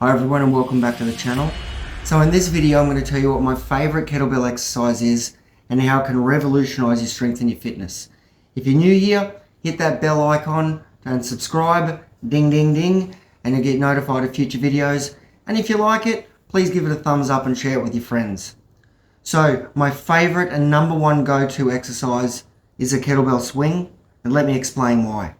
Hi everyone and welcome back to the channel. So in this video I'm going to tell you what my favourite kettlebell exercise is and how it can revolutionise your strength and your fitness. If you're new here, hit that bell icon and subscribe, ding ding ding, and you'll get notified of future videos. And if you like it, please give it a thumbs up and share it with your friends. So my favourite and number one go-to exercise is a kettlebell swing, and let me explain why.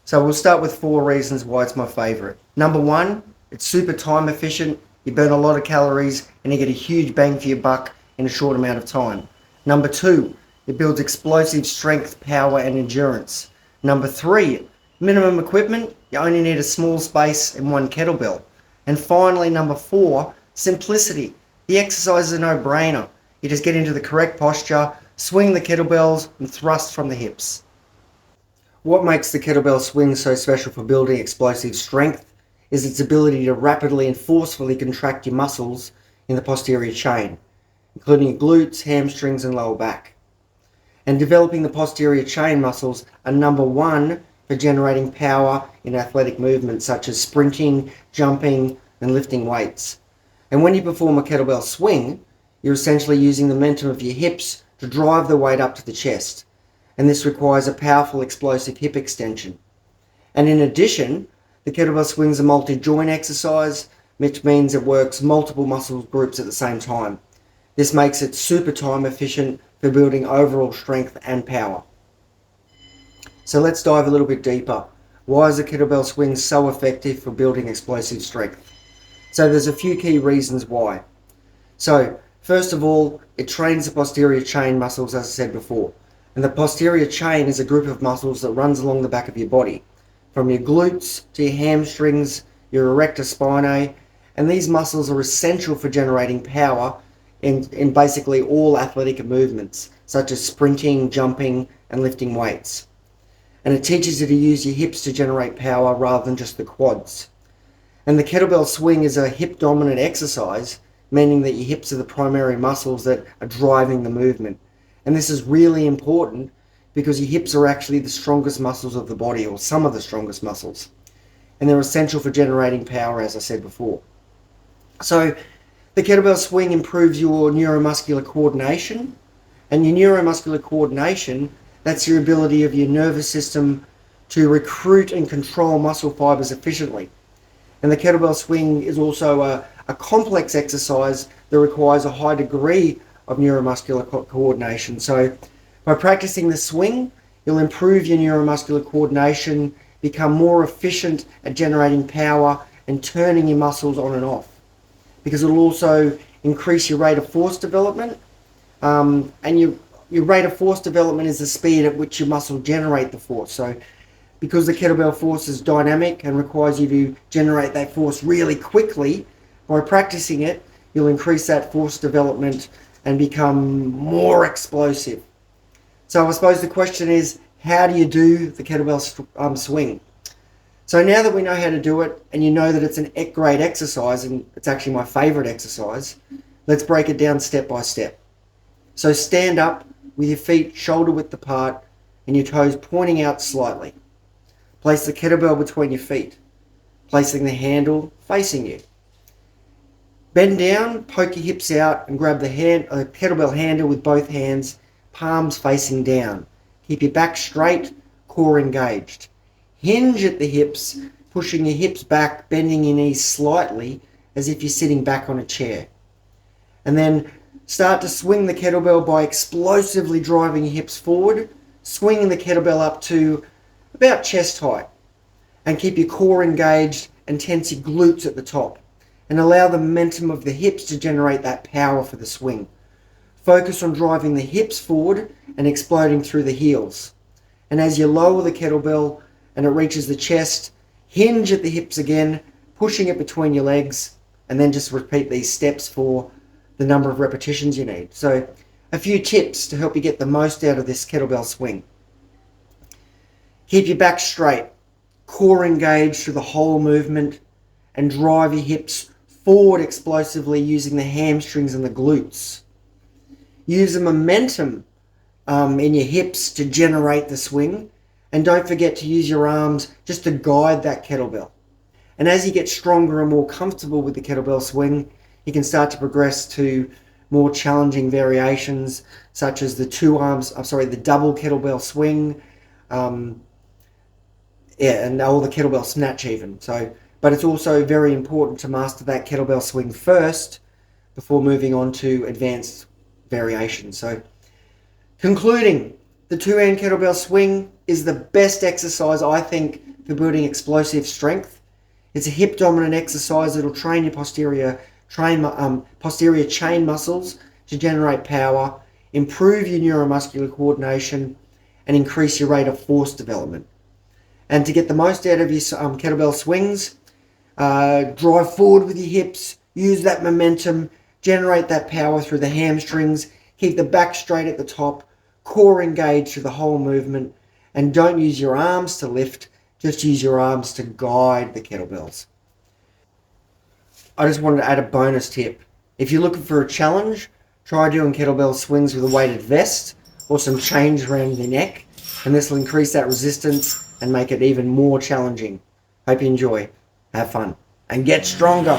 So we'll start with 4 reasons why it's my favourite. Number one, it's super time efficient, you burn a lot of calories and you get a huge bang for your buck in a short amount of time. Number 2, it builds explosive strength, power and endurance. Number 3, minimum equipment, you only need a small space and 1 kettlebell. And finally, number 4, simplicity. The exercise is a no-brainer. You just get into the correct posture, swing the kettlebells and thrust from the hips. What makes the kettlebell swing so special for building explosive strength is its ability to rapidly and forcefully contract your muscles in the posterior chain, including your glutes, hamstrings and lower back. And developing the posterior chain muscles are number one for generating power in athletic movements such as sprinting, jumping and lifting weights. And when you perform a kettlebell swing, you're essentially using the momentum of your hips to drive the weight up to the chest. And this requires a powerful explosive hip extension. And in addition, the kettlebell swing is a multi-joint exercise, which means it works multiple muscle groups at the same time. This makes it super time efficient for building overall strength and power. So let's dive a little bit deeper. Why is the kettlebell swing so effective for building explosive strength? So there's a few key reasons why. So first of all, it trains the posterior chain muscles, as I said before. And the posterior chain is a group of muscles that runs along the back of your body, from your glutes to your hamstrings, your erector spinae, and these muscles are essential for generating power in basically all athletic movements, such as sprinting, jumping, and lifting weights. And it teaches you to use your hips to generate power rather than just the quads. And the kettlebell swing is a hip-dominant exercise, meaning that your hips are the primary muscles that are driving the movement. And this is really important because your hips are actually the strongest muscles of the body, or some of the strongest muscles. And they're essential for generating power, as I said before. So the kettlebell swing improves your neuromuscular coordination. And your neuromuscular coordination, that's your ability of your nervous system to recruit and control muscle fibers efficiently. And the kettlebell swing is also a complex exercise that requires a high degree of neuromuscular coordination. So by practicing the swing, you'll improve your neuromuscular coordination, become more efficient at generating power and turning your muscles on and off. Because it'll also increase your rate of force development. And your rate of force development is the speed at which your muscles generate the force. So because the kettlebell force is dynamic and requires you to generate that force really quickly, by practicing it, you'll increase that force development and become more explosive. So I suppose the question is, how do you do the kettlebell swing? So now that we know how to do it, and you know that it's a great exercise, and it's actually my favorite exercise, let's break it down step by step. So stand up with your feet shoulder width apart and your toes pointing out slightly. Place the kettlebell between your feet, placing the handle facing you. Bend down, poke your hips out and grab the kettlebell handle with both hands, palms facing down. Keep your back straight, core engaged. Hinge at the hips, pushing your hips back, bending your knees slightly as if you're sitting back on a chair. And then start to swing the kettlebell by explosively driving your hips forward, swinging the kettlebell up to about chest height. And keep your core engaged and tense your glutes at the top. And allow the momentum of the hips to generate that power for the swing. Focus on driving the hips forward and exploding through the heels. And as you lower the kettlebell and it reaches the chest, hinge at the hips again, pushing it between your legs, and then just repeat these steps for the number of repetitions you need. So a few tips to help you get the most out of this kettlebell swing. Keep your back straight, core engaged through the whole movement, and drive your hips forward explosively using the hamstrings and the glutes. Use the momentum in your hips to generate the swing, and don't forget to use your arms just to guide that kettlebell. And as you get stronger and more comfortable with the kettlebell swing, you can start to progress to more challenging variations, such as the double kettlebell swing, and all the kettlebell snatch even. But it's also very important to master that kettlebell swing first before moving on to advanced variations. So, concluding, the two-hand kettlebell swing is the best exercise, I think, for building explosive strength. It's a hip-dominant exercise that'll train your posterior chain muscles to generate power, improve your neuromuscular coordination, and increase your rate of force development. And to get the most out of your kettlebell swings, drive forward with your hips, use that momentum, generate that power through the hamstrings, keep the back straight at the top, core engaged through the whole movement, and don't use your arms to lift, just use your arms to guide the kettlebells. I just wanted to add a bonus tip. If you're looking for a challenge, try doing kettlebell swings with a weighted vest or some chains around your neck, and this will increase that resistance and make it even more challenging. Hope you enjoy. Have fun and get stronger.